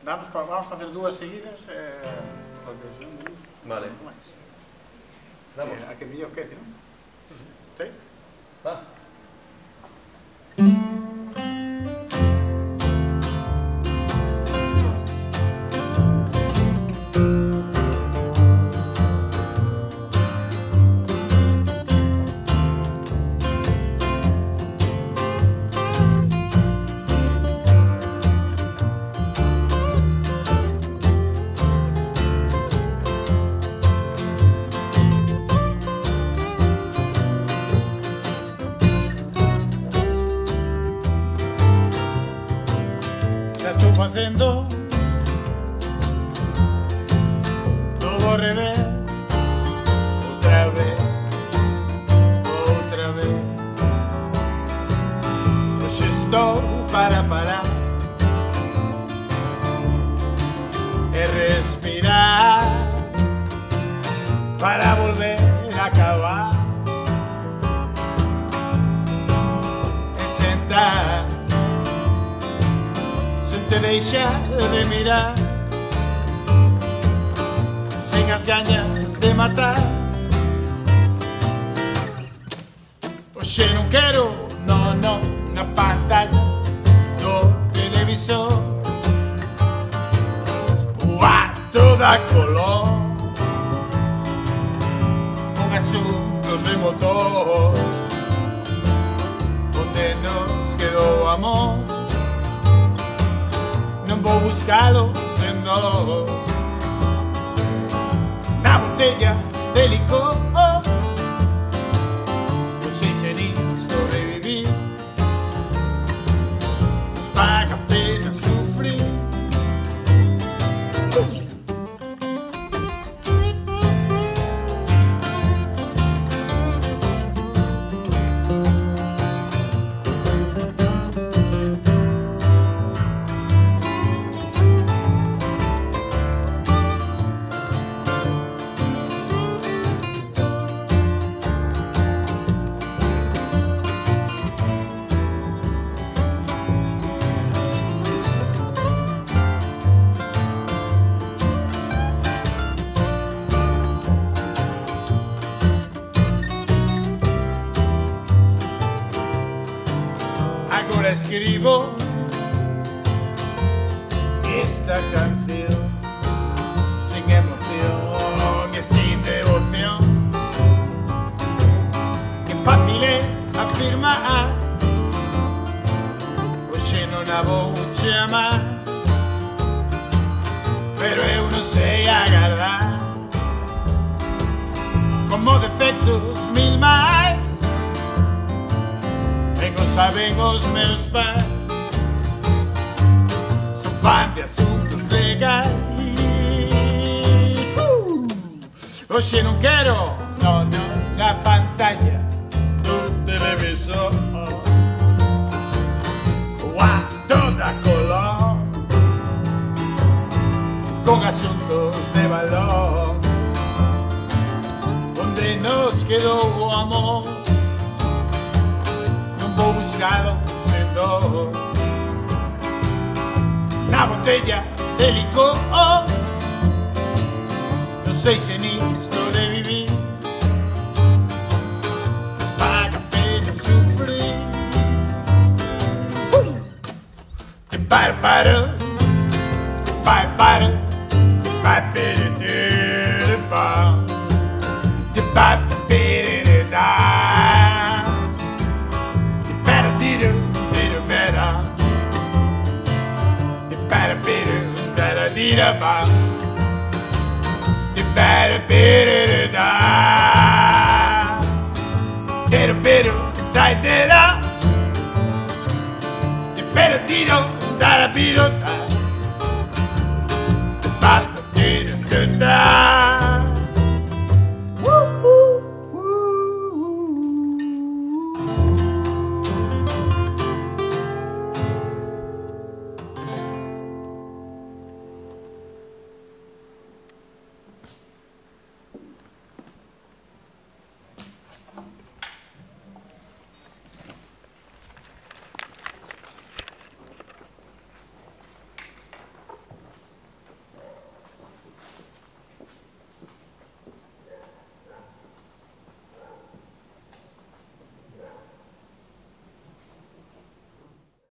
Vamos facer dúas seguidas porque se non de luz. Vale. Vamos. A que mellor quede, non? Sí? Va. Estou facendo todo ao revés. Outra vez, outra vez. Hoxe estou para parar e respirar para volver a acabar e sentar te deixar de mirar sen as gañas de matar. Oxe non quero, non, na pantalla do televisor o acto da color con asuntos de motor onde nos quedou o amor. Non vou buscalo sendo na botella de licor. Non sei se nisto revivir, nos paga pena sufrir. Agora escribo esta canción sin emoción e sin devoción. Que fácil é afirmar, hoxe non a vou chamar, pero eu non sei agardar. Como defectos mil máis o saben os meus pais, son fan de asuntos legais. Hoxe non quero, non, na pantalla do televisor o acto da color con asuntos de valor onde nos quedou o amor. Vou buscalo sendo na botella de licor. Non sei se nisto de vivir nos paga pena sufrir. Te paro, pai, paro, pai, pere, pa, te pai, pere, da. Ba, the better, better, da, better, better, da, the better, da,